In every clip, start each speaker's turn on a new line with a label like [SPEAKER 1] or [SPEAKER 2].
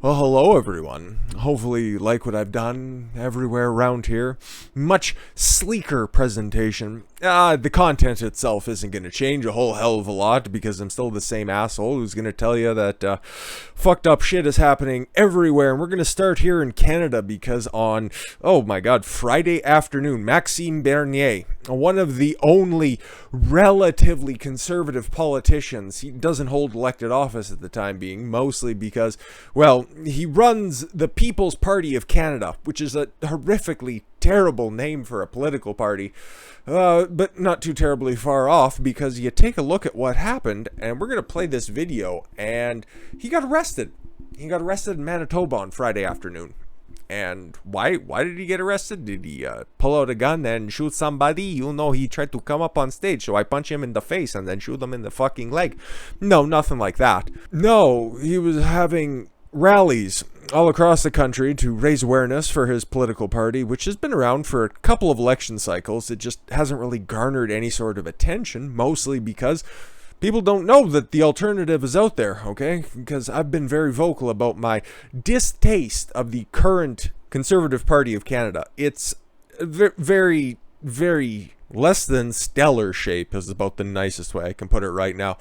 [SPEAKER 1] Well, hello everyone. Hopefully you like what I've done everywhere around here. Much sleeker presentation. The content itself isn't going to change a whole hell of a lot because I'm still the same asshole who's going to tell you that fucked up shit is happening everywhere. And we're going to start here in Canada because on, oh my god, Friday afternoon, Maxime Bernier, one of the only relatively conservative politicians, he doesn't hold elected office at the time being, mostly because, well, he runs the People's Party of Canada, which is a horrifically terrible name for a political party, but not too terribly far off because you take a look at what happened, and we're going to play this video, and he got arrested. He got arrested in Manitoba on Friday afternoon. And why did he get arrested? Did he pull out a gun and shoot somebody? You know, he tried to come up on stage, so I punch him in the face and then shoot him in the fucking leg. No, nothing like that. No, he was having rallies all across the country to raise awareness for his political party, which has been around for a couple of election cycles. It just hasn't really garnered any sort of attention, mostly because people don't know that the alternative is out there, okay? Because I've been very vocal about my distaste of the current Conservative Party of Canada. It's very, very less than stellar shape is about the nicest way I can put it right now.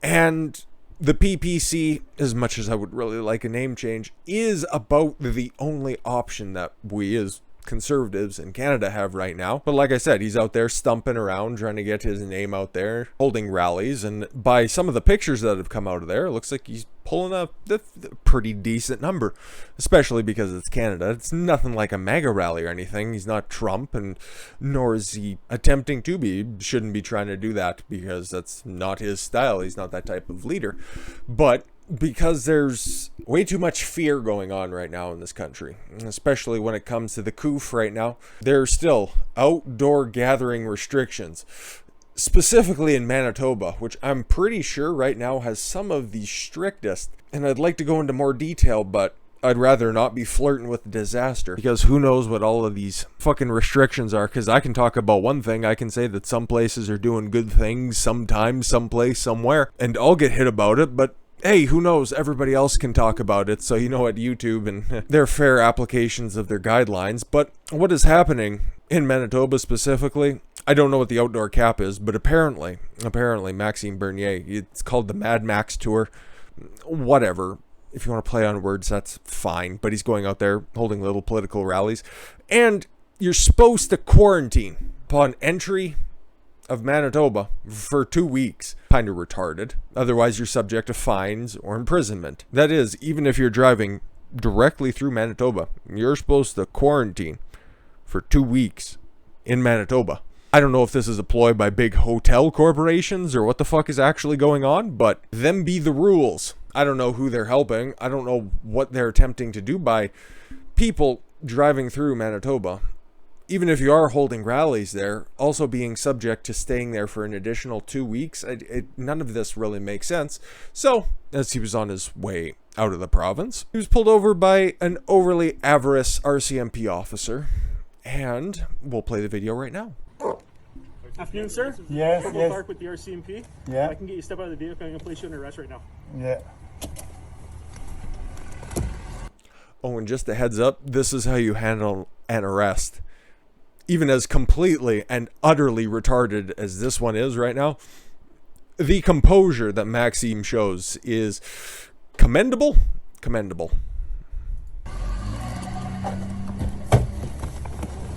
[SPEAKER 1] And the PPC, as much as I would really like a name change, is about the only option that we as conservatives in Canada have right now. But like I said, he's out there stumping around trying to get his name out there, holding rallies, and by some of the pictures that have come out of there, it looks like he's pulling a pretty decent number, especially because it's Canada. It's nothing like a MAGA rally or anything. He's not Trump, and nor is he attempting to be. He shouldn't be trying to do that because that's not his style. He's not that type of leader. But because there's way too much fear going on right now in this country, especially when it comes to the COOF right now, there's still outdoor gathering restrictions, specifically in Manitoba, which I'm pretty sure right now has some of the strictest. And I'd like to go into more detail, but I'd rather not be flirting with disaster, because who knows what all of these fucking restrictions are. Because I can talk about one thing, I can say that some places are doing good things sometimes, someplace, somewhere, and I'll get hit about it, but hey, who knows? Everybody else can talk about it, so you know what, YouTube and their fair applications of their guidelines. But what is happening in Manitoba specifically, I don't know what the outdoor cap is, but apparently Maxime Bernier, it's called the Mad Max Tour, whatever. If you want to play on words, that's fine, but he's going out there holding little political rallies, and you're supposed to quarantine upon entry of Manitoba for 2 weeks. Kind of retarded. Otherwise, you're subject to fines or imprisonment. That is, even if you're driving directly through Manitoba, you're supposed to quarantine for 2 weeks in Manitoba. I don't know if this is a ploy by big hotel corporations or what the fuck is actually going on, but them be the rules. I don't know who they're helping. I don't know what they're attempting to do by people driving through Manitoba. Even if you are holding rallies there, also being subject to staying there for an additional 2 weeks, none of this really makes sense. So, as he was on his way out of the province, he was pulled over by an overly avarice RCMP officer, and we'll play the video right now.
[SPEAKER 2] Afternoon, sir.
[SPEAKER 3] Yes,
[SPEAKER 2] Purple
[SPEAKER 3] yes.
[SPEAKER 2] Park with the RCMP.
[SPEAKER 3] Yeah.
[SPEAKER 2] I can get you step out of the vehicle. I'm going to place you under arrest right now.
[SPEAKER 3] Yeah.
[SPEAKER 1] Oh, and just a heads up, this is how you handle an arrest. Even as completely and utterly retarded as this one is right now, the composure that Maxime shows is commendable. Commendable.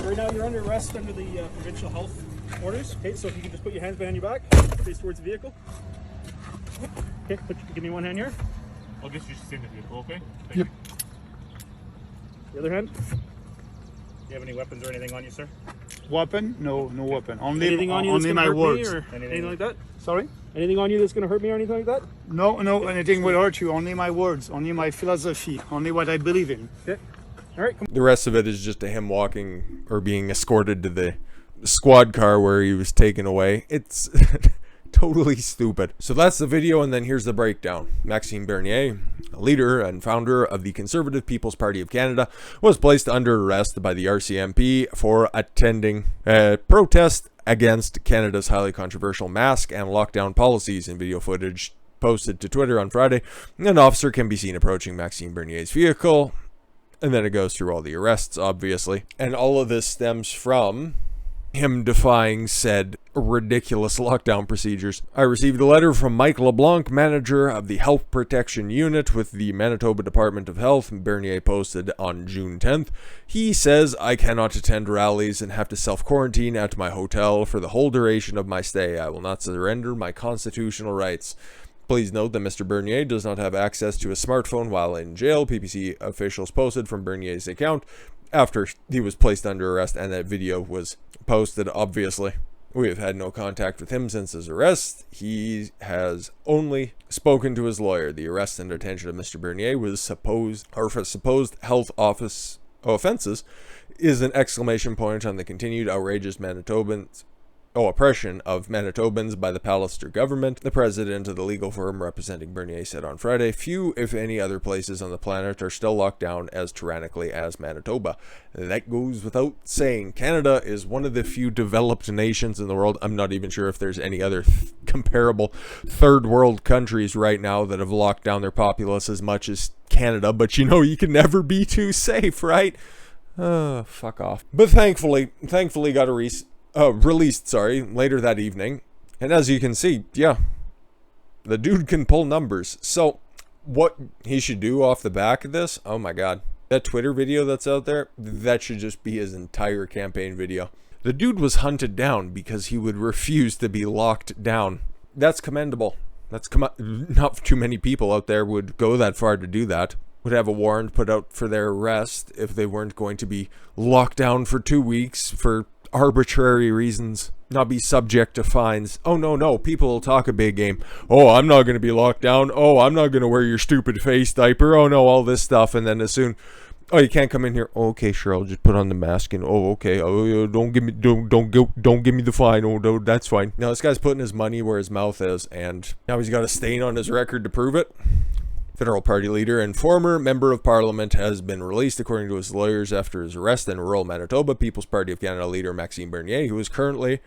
[SPEAKER 2] Right now, you're under arrest under the provincial health orders. Okay, so if you can just put your hands behind your back, face towards the vehicle. Okay, give me one hand here.
[SPEAKER 4] I'll just use the same vehicle, okay? Thank
[SPEAKER 3] Yep.
[SPEAKER 4] you.
[SPEAKER 2] The other hand.
[SPEAKER 4] Do you have any weapons or anything on you, sir?
[SPEAKER 3] Weapon? No, no weapon. Only,
[SPEAKER 2] Anything on you that's
[SPEAKER 3] only
[SPEAKER 2] going to
[SPEAKER 3] my
[SPEAKER 2] hurt
[SPEAKER 3] words.
[SPEAKER 2] me or anything like that?
[SPEAKER 3] Sorry?
[SPEAKER 2] Anything on you that's going to hurt me or anything like that?
[SPEAKER 3] No, anything will hurt you. Only my words. Only my philosophy. Only what I believe in.
[SPEAKER 2] Okay. All right. Come
[SPEAKER 1] The rest of it is just him walking or being escorted to the squad car where he was taken away. It's totally stupid. So that's the video, and then here's the breakdown. Maxime Bernier, a leader and founder of the Conservative People's Party of Canada, was placed under arrest by the RCMP for attending a protest against Canada's highly controversial mask and lockdown policies. In video footage posted to Twitter on Friday, an officer can be seen approaching Maxime Bernier's vehicle. And then it goes through all the arrests, obviously. And all of this stems from him defying said ridiculous lockdown procedures. I received a letter from Mike LeBlanc, manager of the Health Protection Unit with the Manitoba Department of Health, Bernier posted on June 10th. He says, I cannot attend rallies and have to self-quarantine at my hotel for the whole duration of my stay. I will not surrender my constitutional rights. Please note that Mr. Bernier does not have access to a smartphone while in jail. PPC officials posted from Bernier's account after he was placed under arrest, and that video was posted, obviously. We have had no contact with him since his arrest. He has only spoken to his lawyer. The arrest and detention of Mr. Bernier was for supposed health office offenses is an exclamation point on the continued outrageous oppression of Manitobans by the Pallister government. The president of the legal firm representing Bernier said on Friday, few, if any, other places on the planet are still locked down as tyrannically as Manitoba. That goes without saying. Canada is one of the few developed nations in the world. I'm not even sure if there's any other comparable third world countries right now that have locked down their populace as much as Canada, but you know, you can never be too safe, right? Fuck off. But thankfully got released later that evening. And as you can see, yeah, the dude can pull numbers. So what he should do off the back of this, oh my god, that Twitter video that's out there, that should just be his entire campaign video. The dude was hunted down because he would refuse to be locked down. That's commendable. Not too many people out there would go that far to do that. Would have a warrant put out for their arrest if they weren't going to be locked down for 2 weeks for arbitrary reasons, not be subject to fines. Oh no, people will talk a big game. Oh, I'm not going to be locked down. Oh, I'm not going to wear your stupid face diaper. Oh no, all this stuff. And then as soon, oh, you can't come in here. Oh, okay, sure, I'll just put on the mask and oh, okay. Oh, don't give me the fine. Oh, no, that's fine. Now this guy's putting his money where his mouth is, and now he's got a stain on his record to prove it. Federal Party leader and former member of Parliament has been released, according to his lawyers, after his arrest in rural Manitoba. People's Party of Canada leader Maxime Bernier, who is currently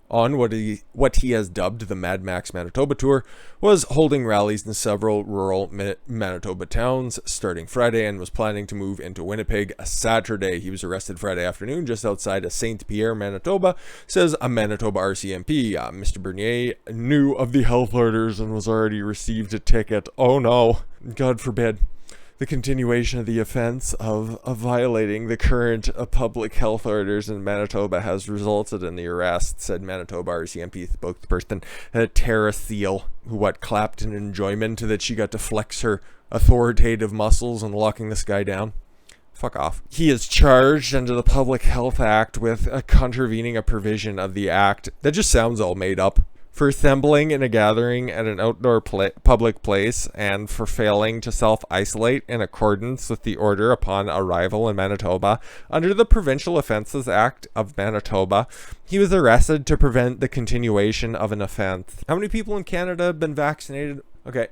[SPEAKER 1] on what he has dubbed the Mad Max Manitoba Tour, was holding rallies in several rural Manitoba towns starting Friday and was planning to move into Winnipeg Saturday. He was arrested Friday afternoon just outside of St. Pierre, Manitoba, says a Manitoba RCMP. Mr. Bernier knew of the health orders and was already received a ticket. Oh no, God forbid. The continuation of the offense of violating the current public health orders in Manitoba has resulted in the arrest, said Manitoba RCMP spokesperson Tara Thiel, who clapped in enjoyment that she got to flex her authoritative muscles and locking this guy down. Fuck off. He is charged under the Public Health Act with contravening a provision of the act that just sounds all made up, for assembling in a gathering at an outdoor public place, and for failing to self-isolate in accordance with the order upon arrival in Manitoba. Under the Provincial Offences Act of Manitoba, he was arrested to prevent the continuation of an offence. How many people in Canada have been vaccinated? Okay,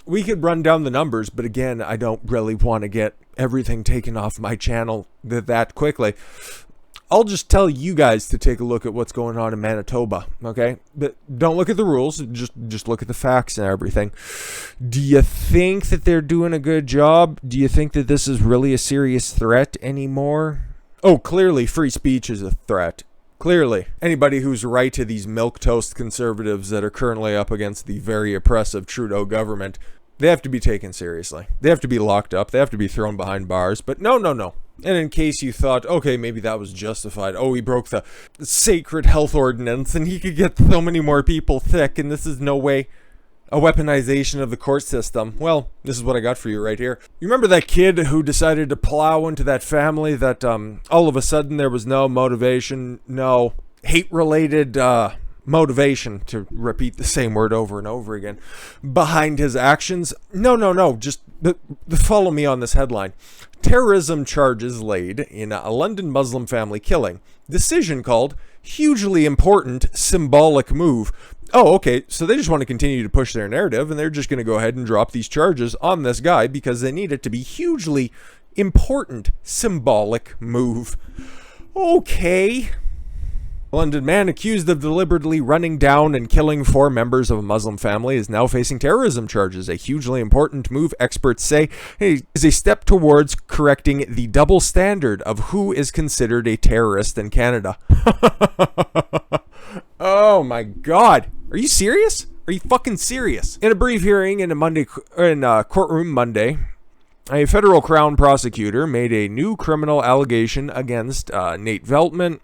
[SPEAKER 1] we could run down the numbers, but again, I don't really want to get everything taken off my channel that quickly. I'll just tell you guys to take a look at what's going on in Manitoba, okay? But don't look at the rules, just look at the facts and everything. Do you think that they're doing a good job? Do you think that this is really a serious threat anymore? Oh, clearly free speech is a threat. Clearly. Anybody who's right to these milquetoast conservatives that are currently up against the very oppressive Trudeau government, they have to be taken seriously. They have to be locked up. They have to be thrown behind bars. But no. And in case you thought, okay, maybe that was justified. Oh, he broke the sacred health ordinance and he could get so many more people sick, and this is no way a weaponization of the court system. Well, this is what I got for you right here. You remember that kid who decided to plow into that family that all of a sudden there was no motivation, no hate-related motivation, to repeat the same word over and over again, behind his actions? No. Just follow me on this headline. Terrorism charges laid in a London Muslim family killing. Decision called hugely important symbolic move. Oh, okay, so they just want to continue to push their narrative, and they're just going to go ahead and drop these charges on this guy because they need it to be hugely important symbolic move. Okay. A London man accused of deliberately running down and killing 4 members of a Muslim family is now facing terrorism charges. A hugely important move, experts say, is a step towards correcting the double standard of who is considered a terrorist in Canada. Oh my God. Are you serious? Are you fucking serious? In a brief hearing in a courtroom Monday, a federal crown prosecutor made a new criminal allegation against Nate Veltman,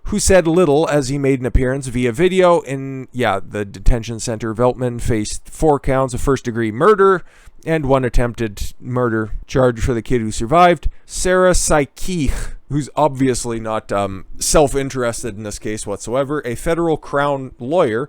[SPEAKER 1] who said little as he made an appearance via video in, the detention center. Veltman faced 4 counts of first-degree murder and 1 attempted murder charge for the kid who survived. Sarah Saikich, who's obviously not self-interested in this case whatsoever, a federal crown lawyer,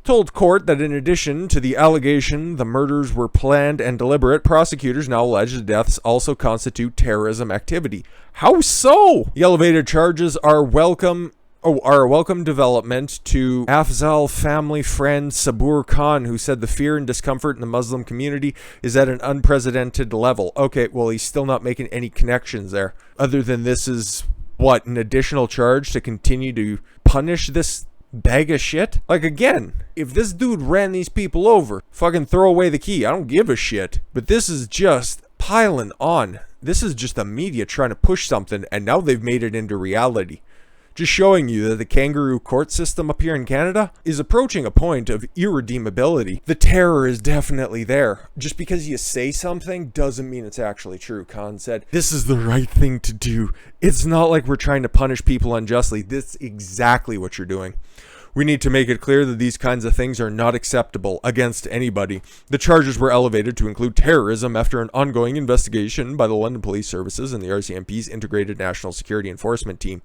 [SPEAKER 1] told court that in addition to the allegation the murders were planned and deliberate, prosecutors now allege the deaths also constitute terrorism activity. How so? The elevated charges are a welcome development to Afzal family friend Sabur Khan, who said the fear and discomfort in the Muslim community is at an unprecedented level. Okay, well, he's still not making any connections there. Other than this is, what, an additional charge to continue to punish this bag of shit? Like, again, if this dude ran these people over, fucking throw away the key. I don't give a shit. But this is just piling on. This is just the media trying to push something, and now they've made it into reality. Just showing you that the Kangaroo court system up here in Canada is approaching a point of irredeemability. The terror is definitely there. Just because you say something doesn't mean it's actually true. Khan said, "This is the right thing to do. It's not like we're trying to punish people unjustly. This is exactly what you're doing. We need to make it clear that these kinds of things are not acceptable against anybody." The charges were elevated to include terrorism after an ongoing investigation by the London Police Services and the RCMP's Integrated National Security Enforcement Team.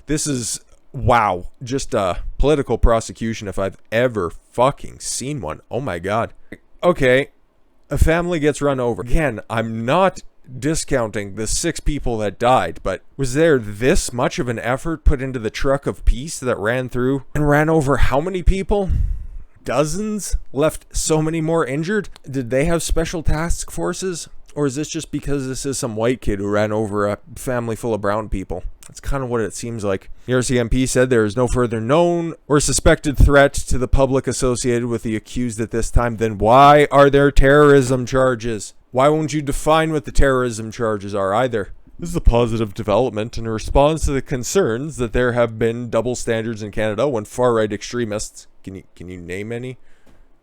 [SPEAKER 1] This is, wow, just a political prosecution if I've ever fucking seen one. Oh my God. Okay, a family gets run over. Again, I'm not discounting the 6 people that died, but was there this much of an effort put into the truck of peace that ran through and ran over how many people? Dozens? Left so many more injured? Did they have special task forces? Or is this just because this is some white kid who ran over a family full of brown people? That's kind of what it seems like. The RCMP said there is no further known or suspected threat to the public associated with the accused at this time. Then why are there terrorism charges? Why won't you define what the terrorism charges are either? This is a positive development in response to the concerns that there have been double standards in Canada when far-right extremists, can you name any?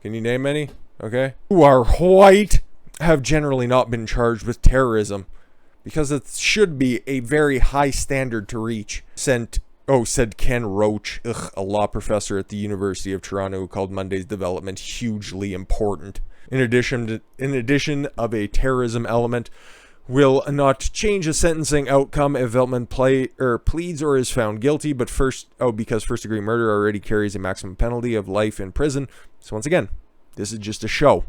[SPEAKER 1] Can you name any? Okay. Who are white have generally not been charged with terrorism because it should be a very high standard to reach. Said Ken Roach, a law professor at the University of Toronto, who called Monday's development hugely important. In addition of a terrorism element, will not change a sentencing outcome if Veltman pleads or is found guilty, but because first-degree murder already carries a maximum penalty of life in prison. So once again, this is just a show.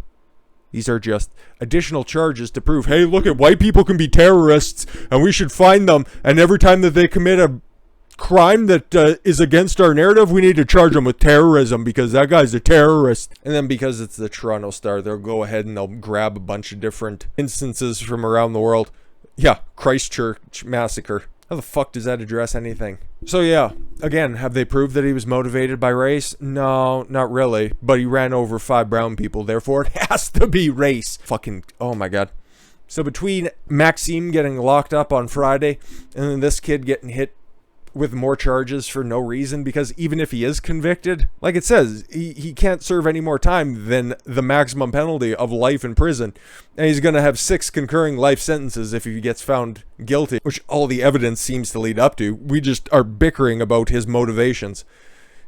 [SPEAKER 1] These are just additional charges to prove, hey, look at white people can be terrorists, and we should find them, and every time that they commit a crime that is against our narrative, we need to charge them with terrorism because that guy's a terrorist. And then because it's the Toronto Star, they'll go ahead and they'll grab a bunch of different instances from around the world. Yeah, Christchurch massacre. How the fuck does that address anything? So yeah, again, have they proved that he was motivated by race? No, not really. But he ran over 5 brown people, therefore it has to be race. Fucking, oh my God. So between Maxime getting locked up on Friday and then this kid getting hit with more charges for no reason, because even if he is convicted, like it says, he can't serve any more time than the maximum penalty of life in prison, and he's going to have 6 concurring life sentences if he gets found guilty, which all the evidence seems to lead up to. We just are bickering about his motivations.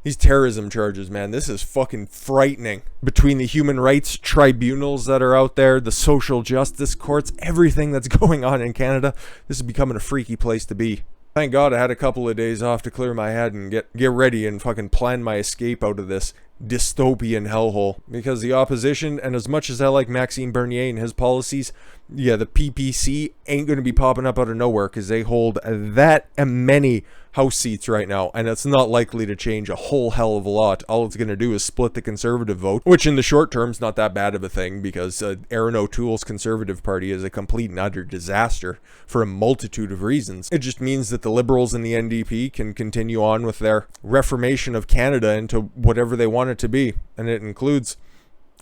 [SPEAKER 1] These terrorism charges, man, this is fucking frightening. Between the human rights tribunals that are out there, the social justice courts, everything that's going on in Canada, this is becoming a freaky place to be. Thank God I had a couple of days off to clear my head and get ready and fucking plan my escape out of this dystopian hellhole, because the opposition, and as much as I like Maxime Bernier and his policies, yeah, the PPC ain't going to be popping up out of nowhere because they hold that many House seats right now, and it's not likely to change a whole hell of a lot. All it's going to do is split the Conservative vote, which in the short term is not that bad of a thing, because Aaron O'Toole's Conservative Party is a complete and utter disaster for a multitude of reasons. It just means that the Liberals and the NDP can continue on with their reformation of Canada into whatever they want it to be, and it includes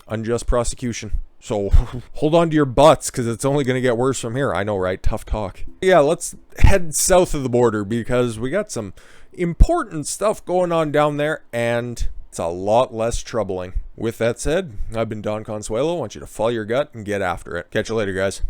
[SPEAKER 1] unjust prosecution. So hold on to your butts, because it's only going to get worse from here. I know, right? Tough talk. Yeah, let's head south of the border, because we got some important stuff going on down there, and it's a lot less troubling. With that said, I've been Don Consuelo. I want you to follow your gut and get after it. Catch you later, guys.